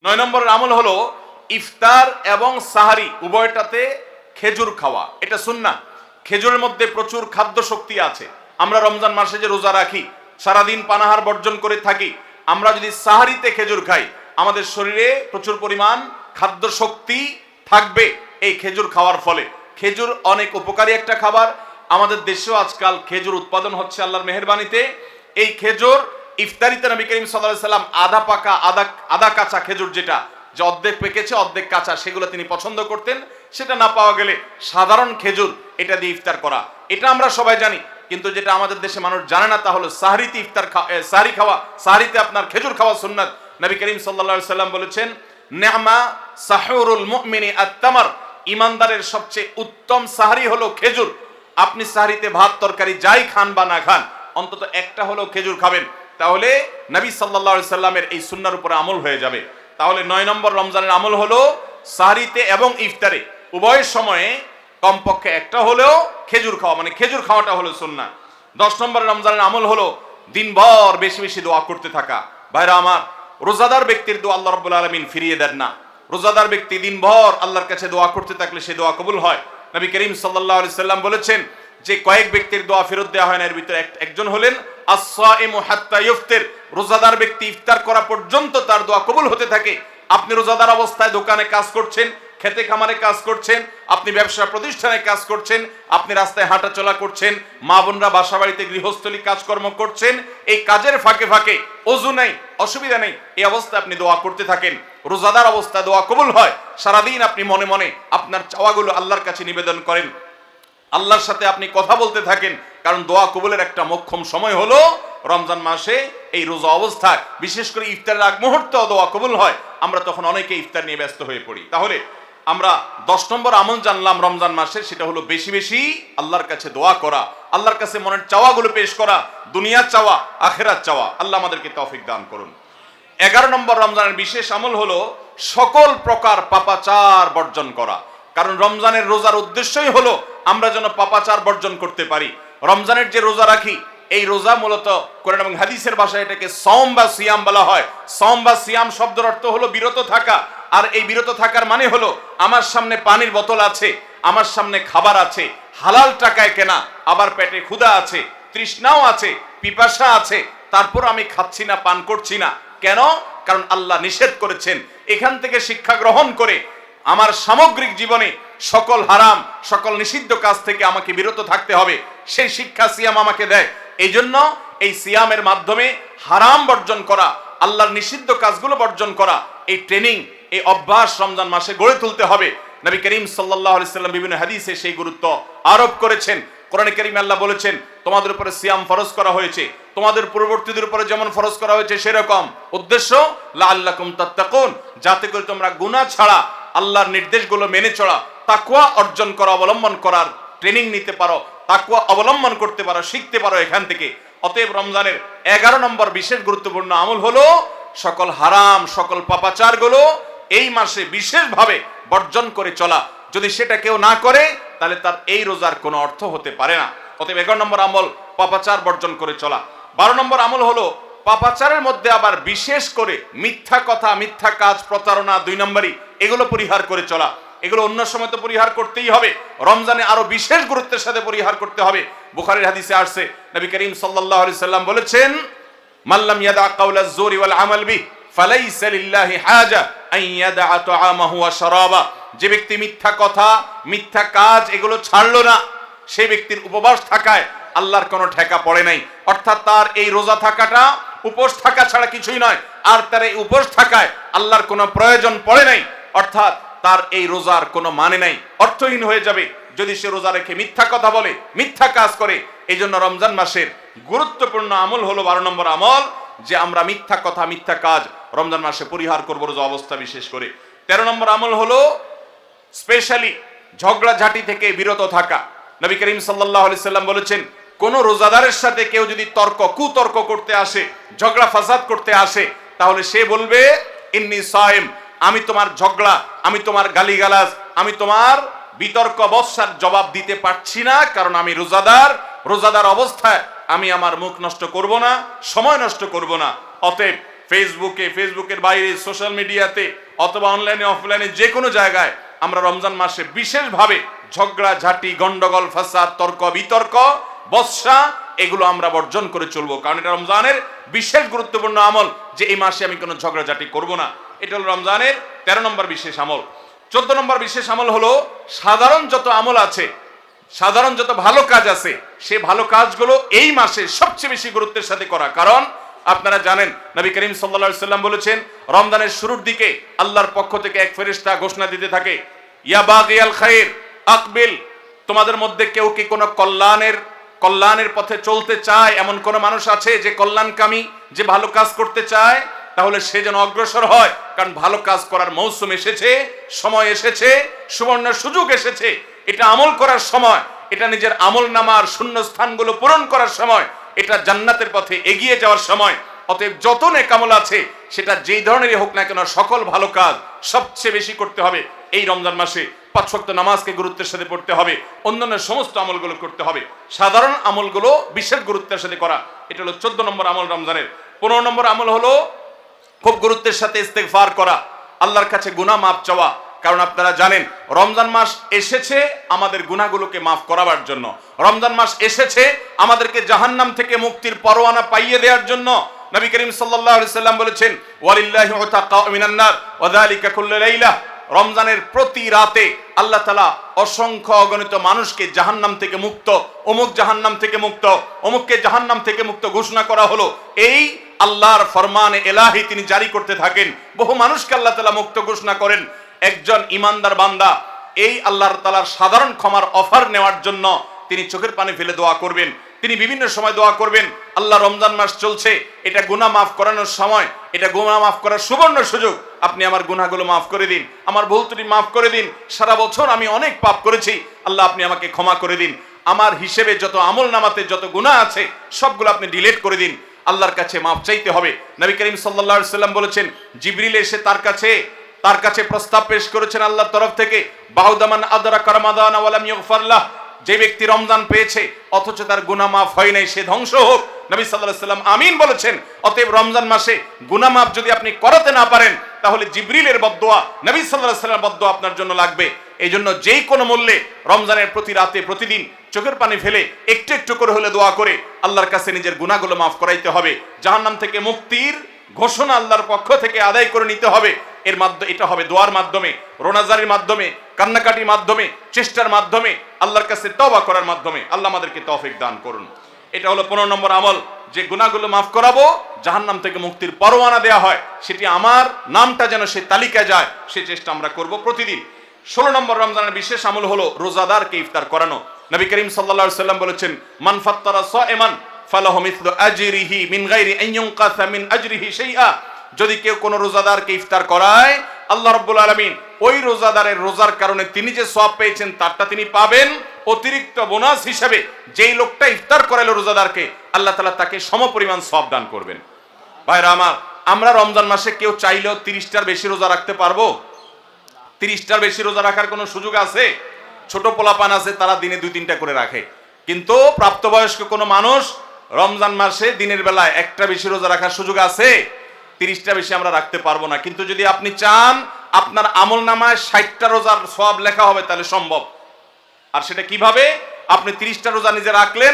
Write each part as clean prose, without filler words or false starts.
9 নম্বরের আমল হলো ইফতার এবং সাহারি উভয়টাতে খেজুর খাওয়া। এটা সুন্নাহ। খেজুরের মধ্যে প্রচুর খাদ্য শক্তি আছে। আমরা রমজান মাসে যে রোজা রাখি, সারাদিন পানাহার বর্জন করে থাকি, আমরা যদি সাহারিতে খেজুর খাই আমাদের শরীরে প্রচুর পরিমাণ খাদ্য শক্তি থাকবে এই খেজুর খাওয়ার ফলে। খেজুর অনেক উপকারী একটা খাবার। আমাদের দেশেও আজকাল খেজুর উৎপাদন হচ্ছে আল্লাহর মেহেরবানিতে। এই খেজুর ইফতারিতে নবী করিম সাল্লাল্লাহু আলাইহি সাল্লাম আধা পাকা আধা কাঁচা খেজুর, যেটা যে অর্ধেক পেকেছে অর্ধেক কাঁচা, সেগুলো তিনি পছন্দ করতেন। সেটা না পাওয়া গেলে সাধারণ খেজুর এটা দিয়ে ইফতার করা, এটা আমরা সবাই জানি। কিন্তু যেটা আমাদের দেশে মানুষ জানে না তা হলো সাহরিতে সাহরি খাওয়া, সাহরিতে আপনার খেজুর খাওয়া সুন্নাত। নবী করিম সাল্লাল্লাহু আলাইহি সাল্লাম বলেছেন, নি'মা সাহুরুল মুমিনি আত-তামর, ইমানদারের সবচেয়ে উত্তম সাহরি হলো খেজুর। আপনি সাহরিতে ভাত তরকারি যাই খান বা না খান, অন্তত একটা হলো খেজুর খাবেন, তাহলে নবী সাল্লাল্লাহু আলাইহি সাল্লামের এই সুন্নাহর উপরে আমল হয়ে যাবে। তাহলে 9 নম্বর রমজানের আমল হলো সাহরিতে এবং ইফতারে উভয় সময়ে কমপক্ষে একটা হলেও খেজুর খাওয়া, মানে খেজুর খাওয়াটা হলো সুন্নাহ। 10 নম্বর রমজানের আমল হলো দিনভর বেশি বেশি দোয়া করতে থাকা। ভাইরা আমার, রোজাদার ব্যক্তির দোয়া আল্লাহ রাব্বুল আলামিন ফিরিয়ে দেন না। রোজাদার ব্যক্তি দিনভর আল্লাহর কাছে দোয়া করতে থাকলে সে দোয়া কবুল হয়। নবী করিম সাল্লাল্লাহু আলাইহি সাল্লাম বলেছেন যে কয়েক ব্যক্তির দোয়া ফেরত দেওয়া হয় না, এর ভিতরে একজন হলেন আস-সাইমু হাত্তা ইফতির, রোজাদার ব্যক্তি ইফতার করা পর্যন্ত তার দোয়া কবুল হতে থাকে। আপনি রোজাদার অবস্থায় দোকানে কাজ করছেন, খেতে খামারে কাজ করছেন, আপনি ব্যবসা প্রতিষ্ঠানে কাজ করছেন, আপনি রাস্তায় হাঁটা চলা করছেন, মা বোনরা বাসা বাড়িতে গৃহস্থলী কাজকর্ম করছেন, এই কাজের ফাঁকে ফাঁকে ওযু নেই, অসুবিধা নেই, এই অবস্থায় আপনি দোয়া করতে থাকেন। রোজাদার অবস্থায় দোয়া কবুল হয়। সারাদিন আপনি মনে মনে আপনার চাওয়াগুলো আল্লাহর কাছে নিবেদন করেন, আল্লাহর সাথে আপনি কথা বলতে থাকেন। কারণ দোয়া কবুলের একটা মোক্ষম সময় হলো রমজান মাসে এই রোজা অবস্থায়, বিশেষ করে ইফতারের আগ মুহূর্তে দোয়া কবুল হয়। আমরা তখন অনেকে ইফতার নিয়ে ব্যস্ত হয়ে পড়ি। তাহলে আমরা 10 নম্বর আমল জানলাম রমজান মাসে, সেটা হলো বেশি বেশি আল্লাহর কাছে দোয়া করা, আল্লাহর কাছে মনের চাওয়াগুলো পেশ করা, দুনিয়ার চাওয়া আখিরাত চাওয়া। আল্লাহ আমাদেরকে তৌফিক দান করুন। 11 নম্বর রমজানের বিশেষ আমল হলো সকল প্রকার পাপাচার বর্জন করা। কারণ রমজানের রোজার উদ্দেশ্যই হলো আমরা যেন পাপাচার বর্জন করতে পারি। রমজানের যে রোজা রাখি, এই রোজা মূলত কোরআন এবং হাদিসের ভাষায় এটাকে সওম বা সিয়াম বলা হয়। সওম বা সিয়াম শব্দের অর্থ হলো বিরত থাকা। আর এই বিরত থাকার মানে হলো আমার সামনে পানির বোতল আছে, আমার সামনে খাবার আছে, হালাল টাকায় কেনা, আবার পেটে ক্ষুধা আছে, তৃষ্ণাও আছে, পিপাসা আছে, তারপর আমি খাচ্ছি না, পান করছি না। কেন? কারণ আল্লাহ নিষেধ করেছেন। এখান থেকে শিক্ষা গ্রহণ করে আমার সামগ্রিক জীবনে সকল হারাম, সকল নিষিদ্ধ কাজ থেকে আমাকে বিরত থাকতে হবে, সেই শিক্ষা সিয়াম আমাকে দেয়। এই জন্য এই সিয়ামের মাধ্যমে হারাম বর্জন করা, আল্লাহর নিষিদ্ধ কাজগুলো বর্জন করা, এই ট্রেনিং, এই অভ্যাস রমজান মাসে গড়ে তুলতে হবে। নবী করিম সাল্লাল্লাহু আলাইহি সাল্লাম বিভিন্ন হাদিসে সেই গুরুত্ব আরোপ করেছেন। কোরআনে কারীমে আল্লাহ বলেছেন, তোমাদের উপরে সিয়াম ফরজ করা হয়েছে, তোমাদের পূর্ববর্তীদের উপরে যেমন ফরজ করা হয়েছে সেরকম। উদ্দেশ্য লাআল্লাকুম তাত্তাকুন, যাতে করে তোমরা গুনাহ ছাড়া আল্লাহর নির্দেশগুলো মেনে চলা, তাকওয়া অর্জন করা, অবলম্বন করার ট্রেনিং নিতে পারো, তাকওয়া অবলম্বন করতে পারো, শিখতে পারো এখান থেকে। অতএব রমজানের 11 নম্বর বিশেষ গুরুত্বপূর্ণ আমল হলো সকল হারাম, সকল পাপাচারগুলো এই মাসে বিশেষভাবে বর্জন করে চলা। যদি সেটা কেউ না করে তাহলে তার এই রোজার কোনো অর্থ হতে পারে না। অতএব 11 নম্বর আমল পাপাচার বর্জন করে চলা। 12 নম্বর আমল হলো পাপাচারের মধ্যে আবার বিশেষ করে মিথ্যা কথা, মিথ্যা কাজ, প্রতারণা 2 নম্বরই, এগুলো পরিহার করে চলা। এগুলো অন্য সময় তো পরিহার করতেই হবে, রমজানে আরো বিশেষ গুরুত্বের সাথে পরিহার করতে হবে। বুখারীর হাদিসে আসছে, নবী করিম সাল্লাল্লাহু আলাইহি সাল্লাম বলেছেন, মাল্লাম ইয়াদা কাওলাজ জুরি ওয়াল আমাল বিহি ফালাইসা লিল্লাহি হাজা আন ইয়াদা তাআমাহু ওয়া শারাবা। যে ব্যক্তি মিথ্যা কথা, মিথ্যা কাজ এগুলো ছাড়লো না, সেই ব্যক্তির উপবাস থাকায় আল্লাহর কোনো ঠেকা পড়ে নাই। অর্থাৎ তার এই রোজা থাকাটা উপোস থাকা ছাড়া কিছুই নয়, আর তার এই উপোস থাকায় আল্লাহর কোনো প্রয়োজন পড়ে নাই। অর্থাৎ তার এই রোজার কোনো মানে নাই, অর্থহীন হয়ে যাবে যদি সে রোজা রেখে মিথ্যা কথা বলে, মিথ্যা কাজ করে। এই জন্য রমজান মাসের গুরুত্বপূর্ণ আমল হলো 12 নম্বর আমল, যে আমরা মিথ্যা কথা, মিথ্যা কাজ রমজান মাসে পরিহার করবো রোজা অবস্থা বিশেষ করে। 13 নম্বর আমল হলো স্পেশালি ঝগড়াঝাটি থেকে বিরত থাকা। নবী করিম সাল্লাল্লাহু আলাইহি সাল্লাম বলেছেন, কোন রোজাদারের সাথে কেউ যদি কুতর্ক করতে আসে, ঝগড়া ফাসাদ করতে আসে, তাহলে সে বলবে ইন্নী সায়েম, আমি তোমার ঝগড়া, আমি তোমার গালিগালাজ, আমি তোমার বিতর্ক বৎসার জবাব দিতে পারছি না, কারণ আমি রোজাদার। রোজাদার অবস্থায় আমি আমার মুখ নষ্ট করব না, সময় নষ্ট করব না। অতএব ফেসবুকের বাইরে, সোশ্যাল মিডিয়াতে অথবা অনলাইনে অফলাইনে যে কোনো জায়গায় আমরা রমজান মাসে বিশেষভাবে ঝগড়া ঝাঁটি, গন্ডগোল, ফাসাদ, তর্ক বিতর্ক, বর্ষা এগুলো আমরা বর্জন করে চলবো। কারণ এটা রমজানের বিশেষ গুরুত্বপূর্ণ আমল যে এই মাসে আমি কোনো ঝগড়াঝাটি করব না। এটা হলো রমজানের 13 নম্বর বিশেষ আমল। 14 নম্বর বিশেষ আমল হলো সাধারণ যত আমল আছে, সাধারণ যত ভালো কাজ আছে, সেই ভালো কাজগুলো এই মাসে সবচেয়ে বেশি গুরুত্বের সাথে করা। কারণ আপনারা জানেন নবী করিম সাল্লাল্লাহু আলাইহি সাল্লাম বলেছেন, রমজানের শুরুর দিকে আল্লাহর পক্ষ থেকে এক ফেরেশতা ঘোষণা দিতে থাকে, ইয়া বাগিয়াল খায়র আকবিল, তোমাদের মধ্যে কেউ কি কোনো কল্যাণের পথে চলতে চায়, এমন কোন মানুষ আছে যে কল্যাণকামী, যে ভালো কাজ করতে চায়, তাহলে সে যেন অগ্রসর হয়। কারণ ভালো কাজ করার মৌসুম এসেছে, সময় এসেছে, সুবর্ণ সুযোগ এসেছে। এটা আমল করার সময়, এটা নিজের আমল নামার শূন্য স্থানগুলো পূরণ করার সময়, এটা জান্নাতের পথে এগিয়ে যাওয়ার সময়। অতএব যত নেক আমল আছে সেটা যেই ধরনেরই হোক না কেন, সকল ভালো কাজ সবচেয়ে বেশি করতে হবে এই রমজান মাসে। 5 ওয়াক্ত নামাজকে গুরুত্বের সাথে পড়তে হবে, অন্যান্য সমস্ত আমলগুলো করতে হবে, সাধারণ আমলগুলো বিশেষ গুরুত্বের সাথে করা। এটা হলো 14 নম্বর আমল রমজানের। 15 নম্বর আমল হলো খুব গুরুত্বের সাথে ইস্তেগফার করা, আল্লাহর কাছে গুনাহ মাফ চাওয়া। কারণ আপনারা জানেন রমজান মাস এসেছে আমাদের গুনাহগুলোকে মাফ করাবার জন্য। রমজান মাস এসেছে আমাদেরকে জাহান্নাম থেকে মুক্তির পরোয়ানা পাইয়ে দেওয়ার জন্য। নবী করিম সাল্লাল্লাহু আলাইহি সাল্লাম বলেছেন, ওয়ালিল্লাহি উতাকাউ মিনান নার ওয়া যালিকা কুল্লু লাইলা, রমজানের প্রতি রাতে আল্লাহ তাআলা অসংখ্য অগণিত মানুষকে জাহান্নাম থেকে মুক্ত, অমুক জাহান্নাম থেকে মুক্ত, অমুককে জাহান্নাম থেকে মুক্ত ঘোষণা করা হলো। এই আল্লাহর ফরমানে এলাহি তিনি জারি করতে থাকেন, বহু মানুষকে আল্লাহ তাআলা মুক্ত ঘোষণা করেন। একজন ইমানদার বান্দা এই আল্লাহর তাআলার সাধারণ ক্ষমার অফার নেওয়ার জন্য তিনি চোখের পানি ফেলে দোয়া করবেন, তিনি বিভিন্ন সময় দোয়া করবেন। আল্লাহ রমজান মাস চলছে, এটা গুনাহ মাফ করানোর সময়, এটা গুনাহ মাফ করার সুবর্ণ সুযোগ। আপনি আমার গুনাহগুলো মাফ করে দিন, আমার ভুল ত্রুটি মাফ করে দিন। সারা বছর আমি অনেক পাপ করেছি, আল্লাহ আপনি আমাকে ক্ষমা করে দিন। আমার হিসেবে যত আমল নামাতে যত গুনাহ আছে সবগুলো আপনি ডিলিট করে দিন। আল্লাহর কাছে মাফ চাইতে হবে। নবী করিম সাল্লাল্লাহু আলাইহি সাল্লাম বলেছেন, জিবরিল এসে তার কাছে প্রস্তাব পেশ করেছেন আল্লাহর তরফ থেকে, বাউদামান আদরাকা রমাদান ওয়া লাম ইগফার লাহ, যে ব্যক্তি রমজান পেয়েছে অথচ তার গুনাহ মাফ হয় নাই সে ধ্বংস হোক। নবী সাল্লাল্লাহু আলাইহি সাল্লাম আমিন বলেছেন। অতএব রমজান মাসে গুনাহ মাফ যদি আপনি করাতে না পারেন তাহলে জিবরিলের বদদোয়া, নবী সাল্লাল্লাহু আলাইহি সাল্লামের বদদোয়া আপনার জন্য লাগবে। এই জন্য যেই কোনো মূল্যে রমজানের প্রতি রাতে প্রতিদিন চোখের পানি ফেলে একটু একটু করে হলে দোয়া করে আল্লাহর কাছে নিজের গুনাহগুলো মাফ করাইতে হবে। জাহান্নাম থেকে মুক্তির ঘোষণা আল্লাহর পক্ষ থেকে আদায় করে নিতে হবে। এর মাধ্যমে এটা হবে দোয়ার মাধ্যমে, রোনাজারির মাধ্যমে, কান্নাকাটির মাধ্যমে, চেষ্টার মাধ্যমে, আল্লাহর কাছে তওবা করার মাধ্যমে। আল্লাহ আমাদেরকে তৌফিক দান করুন। এটা হলো 15 নম্বর আমল, যে গুনাহগুলো মাফ করাবো, জাহান্নাম থেকে মুক্তির পরোয়ানা দেয়া হয়, সেটি আমার নামটা যেন সেই তালিকায় যায় সে চেষ্টা আমরা করব প্রতিদিন। 16 নম্বর রমজানের বিশেষ আমল হলো রোজাদারকে ইফতার করানো। নবী করিম সাল্লাল্লাহু আলাইহি সাল্লাম বলেছেন, মান ফাত্তারা সাইমান ফালাহু মিসলু আজরিহি মিন গায়রি আন ইউনকাসা মিন আজরিহি শাইআ, যদি কেউ কোনো রোজাদারকে ইফতার করায় আল্লাহ রাব্বুল আলামিন ওই রোজাদারের রোজার কারণে তিনি যে সওয়াব পেয়েছেন তারটা তিনি পাবেন। অতিরিক্ত বোনাস হিসেবে যেই লোকটা ইফতার করালো রোজাদারকে, আল্লাহ তাআলা তাকে সমপরিমাণ সওয়াব দান করবেন। ভাইরা আমার, আমরা রমজান মাসে কেউ চাইলেও 30টার বেশি রোজা রাখতে পারবো? 30টার বেশি রোজা রাখার কোনো সুযোগ আছে? ছোট পোলাপান আছে, তারা দিনে 2-3টা করে রাখে, কিন্তু প্রাপ্তবয়স্ক কোনো মানুষ রমজান মাসে দিনের বেলায় একটা বেশি রোজা রাখার সুযোগ আছে? 30টা বেশি আমরা রাখতে পারবো না। কিন্তু যদি আপনি চান আপনার আমল নামায় 60টা রোজার সওয়াব লেখা হবে, তাহলে সম্ভব। আর সেটা কিভাবে? আপনি 30টা রোজা নিজে রাখলেন,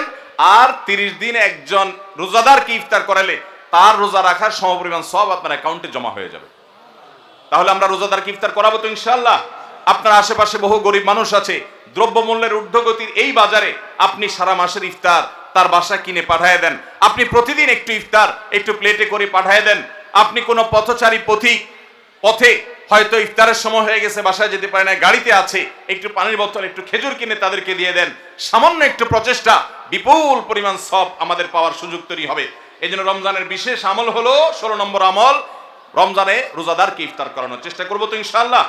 আর 30 দিন একজন রোজাদারকে ইফতার করালে তার রোজা রাখার সমপরিমাণ সওয়াব আপনার অ্যাকাউন্টে জমা হয়ে যাবে। তাহলে আমরা রোজাদারকে ইফতার করাবো তো ইনশাআল্লাহ। আপনার আশেপাশে বহু গরিব মানুষ আছে, দ্রব্যমূল্যের ঊর্ধ্বগতির এই বাজারে আপনি সারা মাসের ইফতার তার বাসায় কিনে পাঠিয়ে দেন। আপনি প্রতিদিন একটু ইফতার একটু প্লেটে করে পাঠিয়ে দেন। আপনি কোনো পথচারী পথে হয়তো ইফতারের সময় হয়ে গেছে, বাসায় যেতে পারে না, গাড়িতে আছে, একটু পানির বোতল একটু খেজুর কিনে তাদেরকে দিয়ে দেন। সামান্য একটু প্রচেষ্টা বিপুল পরিমাণ সওয়াব আমাদের পাওয়ার সুযোগ তৈরি হবে। এই জন্য রমজানের বিশেষ আমল হলো 16 নম্বর আমল, রমজানে রোজাদারকে ইফতার করানোর চেষ্টা করবো তো ইনশাআল্লাহ।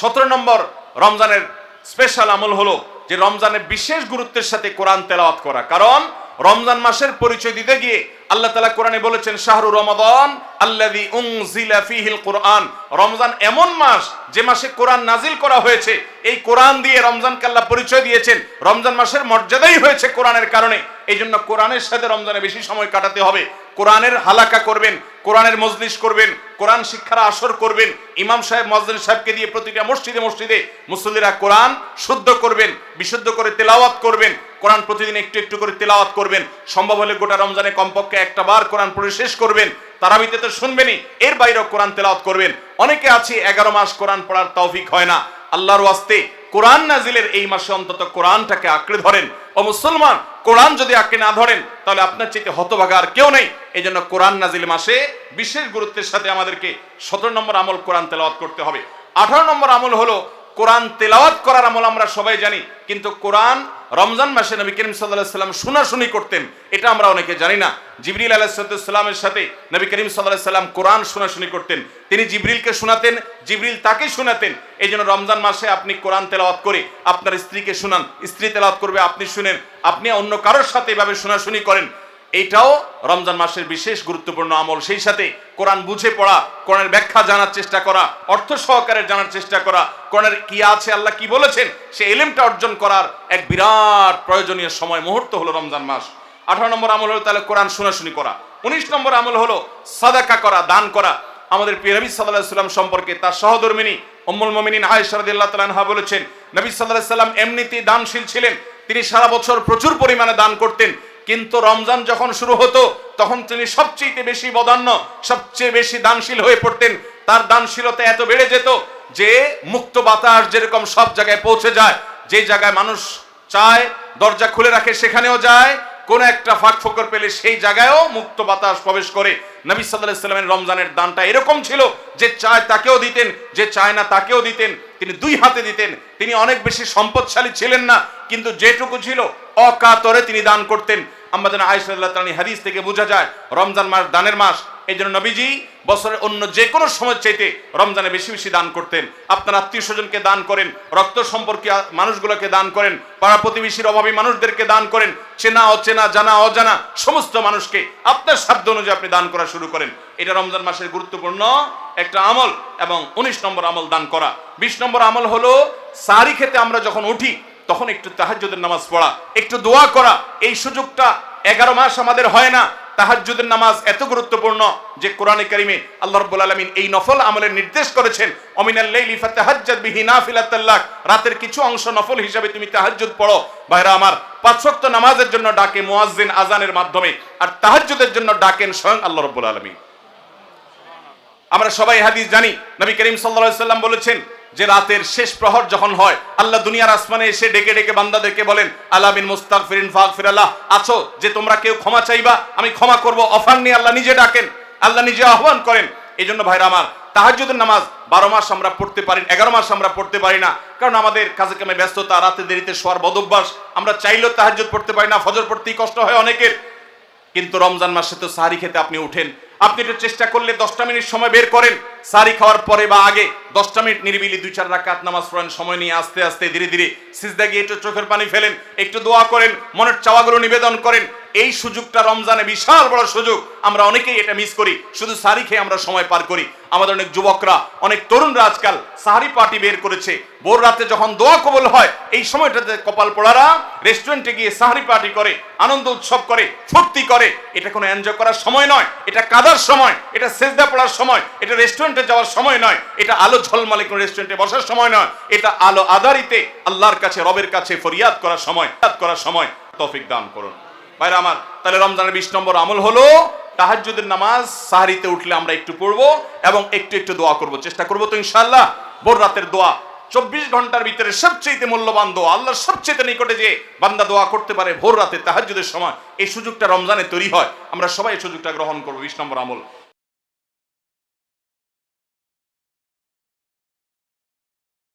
17 নম্বর রমজানের স্পেশাল আমল হলো যে রমজানের বিশেষ গুরুত্বের সাথে কোরআন তেলাওয়াত করা। কারণ রমজান মাসের পরিচয় দিতে গিয়ে আল্লাহ তাআলা কোরআনে বলেছেন, শাহরু রমাদান আল্লাযী উনজিলা ফীহিল কুরআন, রমজান এমন মাস যে মাসে কোরআন নাজিল করা হয়েছে। এই কোরআন দিয়ে রমজানকে আল্লাহ পরিচয় দিয়েছেন। রমজান মাসের মর্যাদাই হয়েছে কোরআনের কারণে। এই জন্য কোরআনের সাথে রমজানে বেশি সময় কাটাতে হবে। কোরআনের হালাকা করবেন, কোরআনের মজলিস করবেন, কোরআন শিক্ষার আসর করবেন, ইমাম সাহেব মুয়াজ্জিন সাহেবকে দিয়ে প্রতিটা মসজিদে মসজিদে মুসল্লিরা কোরআন শুদ্ধ করবেন, বিশুদ্ধ করে তেলাওয়াত করবেন, কোরআন প্রতিদিন একটু একটু করে তেলাওয়াত করবেন, সম্ভব হলে গোটা রমজানে কমপক্ষে একটা বার কোরআন পড়ে শেষ করবেন, তারাবিতে তো শুনবেনই, এর বাইরেও কোরআন তেলাওয়াত করবেন। অনেকে আছে 11 মাস কোরআন পড়ার তৌফিক হয় না, আল্লাহর ওয়াস্তে কোরআন নাজিলের এই মাসে অন্তত কোরআনটাকে আঁকড়ে ধরেন। ও মুসলমান, কোরআন যদি আঁকড়ে না ধরেন তাহলে আপনার চাইতে হতভাগা আর কেউ নেই। এই জন্য কোরআন নাজিল মাসে বিশেষ গুরুত্বের সাথে আমাদেরকে 17 নম্বর আমল কোরআন তেলাওয়াত করতে হবে। 18 নম্বর আমল হলো কোরআন তেলাওয়াত করার আমল। আমরা সবাই জানি, কিন্তু কোরআন রমজান মাসে নবী করিম সাল্লাল্লাহু আলাইহি ওয়াসাল্লাম শোনাশুনি করতেন, এটা আমরা অনেকে জানি না। জিবরিল আলাইহিস সালামের সাথে নবী করিম সাল্লাল্লাহু আলাইহি ওয়াসাল্লাম কোরআন শোনাশুনি করতেন, তিনি জিবরিলকে শোনাতেন, জিবরিল তাকে শোনাতেন। এই জন্য রমজান মাসে আপনি কোরআন তেলাওয়াত করে আপনার স্ত্রীকে শোনান, স্ত্রী তেলাওয়াত করবে, আপনি শুনেন, আপনি অন্য কারোর সাথে এভাবে শোনাশুনি করেন, এইটাও রমজান মাসের বিশেষ গুরুত্বপূর্ণ আমল। সেই সাথে কোরআন বুঝে পড়া, কোরআনের ব্যাখ্যা জানার চেষ্টা করা, অর্থ সহকারে জানার চেষ্টা করা, কোরআনের কি আছে, আল্লাহ কি বলেছেন, সে ইলমটা অর্জন করার এক বিরাট প্রয়োজনীয় সময় মুহূর্ত হলো রমজান মাস। 18 নম্বর আমল হলো তাহলে কোরআন শোনাশুনি করা। 19 নম্বর আমল হলো সাদাকা করা, দান করা। আমাদের প্রিয় নবী সাল্লাল্লাহু আলাইহি ওয়াসাল্লাম সম্পর্কে তার সহধর্মিনী উম্মুল মুমিনিন আয়েশা রাদিয়াল্লাহু তাআলা আনহা বলেছেন, নবী সাল্লাল্লাহু আলাইহি ওয়াসাল্লাম এমনিতেই দানশীল ছিলেন, তিনি সারা বছর প্রচুর পরিমাণে দান করতেন, কিন্তু রমজান যখন শুরু হতো তখন তিনি সবচেয়ে বেশি বদান্য, সবচেয়ে বেশি দানশীল হয়ে পড়তেন। তার দানশীলতা এত বেড়ে যেত যে মুক্ত বাতাস যেরকম সব জায়গায় পৌঁছে যায়, যে জায়গায় মানুষ চায় দরজা খুলে রাখে সেখানেও যায়, কোন একটা ফাঁক ফোকর পেলে সেই জায়গায়ও মুক্ত বাতাস প্রবেশ করে। নবী সাল্লাল্লাহু আলাইহি ওয়াসাল্লামের রমজানের দানটা এরকম ছিল যে চায় তাকেও দিতেন, যে চায় না তাকেও দিতেন, তিনি দুই হাতে দিতেন। তিনি অনেক বেশি সম্পদশালী ছিলেন না, কিন্তু যেটুকু ছিল অকাতরে তিনি দান করতেন। আমাদের আয়েশা রাদিয়াল্লাহু তাআলা হাদিস থেকে বোঝা যায় রমজান মাস দানের মাস। এই জন্য নবীজি বছরের অন্য যে কোনো সময় চাইতে রমজানে বেশি বেশি দান করতেন। আপনার আত্মীয় স্বজনকে দান করেন, রক্ত সম্পর্কীয় মানুষগুলোকে দান করেন, পাড়া প্রতিবেশীর অভাবী মানুষদেরকে দান করেন, চেনা অচেনা জানা অজানা সমস্ত মানুষকে আপনার সাধ্য অনুযায়ী আপনি দান করা শুরু করেন। এটা রমজান মাসের গুরুত্বপূর্ণ একটা আমল। এবং 19 নম্বর আমল দান করা। 20 নম্বর আমল হলো সাহরি খেতে আমরা যখন উঠি তখন একটু তাহাজ্জুদের নামাজ পড়া, একটু দোয়া করা। এই সুযোগটা 11 মাস আমাদের হয় না। তাহাজ্জুদের নামাজ এত গুরুত্বপূর্ণ যে কোরআনে কারিমে আল্লাহ রাব্বুল আলামিন এই নফল আমলের নির্দেশ করেছেন, অমিনাল লাইলি ফাতাহাজ্জাদ বিহি নাফিলাতাল লাক, রাতের কিছু অংশ নফল হিসাবে তুমি তাহাজ্জুদ পড়ো। ভাইরা আমার, 5 ওয়াক্ত নামাজের জন্য ডাকে মুয়াজ্জিন আজানের মাধ্যমে, আর তাহাজ্জুদের জন্য ডাকেন স্বয়ং আল্লাহ রাব্বুল আলামিন। আমরা সবাই হাদিস জানি, নবী করিম সাল্লাল্লাহু আলাইহি ওয়াসাল্লাম বলেছেন যে রাতের শেষ প্রহর যখন হয় আল্লাহ দুনিয়ার আসমানে এসে ডেকে ডেকে বান্দাদেরকে বলেন, আলা মিন মুস্তাগফিরিন ফাগফিরাল্লাহ, আছো যে তোমরা কেউ ক্ষমা চাইবা আমি ক্ষমা করব। অফার নিয়ে আল্লাহ নিজে ডাকেন, আল্লাহ নিজে আহ্বান করেন। এই জন্য ভাইরা আমার, তাহাজ্জুদের নামাজ 12 মাস আমরা পড়তে পারি, 11 মাস আমরা পড়তে পারি না, কারণ আমাদের কাজে কামে ব্যস্ততা, রাতে দেরিতে শোয়ার বদভ্যাস, আমরা চাইলেও তাহাজ্জুদ পড়তে পারি না, ফজর পড়তেই কষ্ট হয় অনেকের। কিন্তু রমজান মাসে তো সাহরি খেতে আপনি উঠেন, আপনি একটু চেষ্টা করলে 10টা মিনিট সময় বের করেন, সাহরি খাওয়ার পরে বা আগে 10টা মিনিট নিরিবিলি 2-4 রাকাত নামাজ পড়েন, সময় নিয়ে আস্তে আস্তে ধীরে ধীরে সিজদা গিয়ে একটু চোখের পানি ফেলেন, একটু দোয়া করেন, মনের চাওয়াগুলো নিবেদন করেন। এই সুযোগটা রমজানে বিশাল বড় সুযোগ, আমরা অনেকেই এটা মিস করি, শুধু সাহরি খেয়ে আমরা সময় পার করি। আমাদের অনেক যুবকরা, অনেক তরুণরা আজকাল সাহরি পার্টি বের করেছে। ভোর রাতে যখন দোয়া কবুল হয় এই সময়টাতে কপাল পোড়ারা রেস্টুরেন্টে গিয়ে সাহরি পার্টি করে, আনন্দ উৎসব করে, ফুর্তি করে। এটা কোনো এনজয় করার সময় নয়, এটা কাদার সময়, এটা সেজদা পড়ার সময়, এটা রেস্টুরেন্টে যাওয়ার সময় নয়, এটা আলো ঝলমলে কোনো রেস্টুরেন্টে বসার সময় নয়, এটা আলো আধারিতে আল্লাহর কাছে, রবের কাছে ফরিয়াদ করার সময়। তৌফিক দান করুন। ভাইরা আমার, তাহলে রমজানের 20 নম্বর আমল হলো তাহাজ্জুদের নামাজ সাহরিতে উঠলে আমরা একটু পড়বো এবং একটু একটু দোয়া করব, চেষ্টা করবো তো ইনশাআল্লাহ। ভোর রাতের দোয়া 24 ঘন্টার ভিতরে সবচেয়ে মূল্যবান দোয়া, আল্লাহর সবচেয়ে নিকটে যে বান্দা দোয়া করতে পারে ভোর রাতে তাহাজ্জুদের সময়, এই সুযোগটা রমজানে তৈরি হয়। আমরা সবাই এই সুযোগটা গ্রহণ করবো। 20 নম্বর আমল।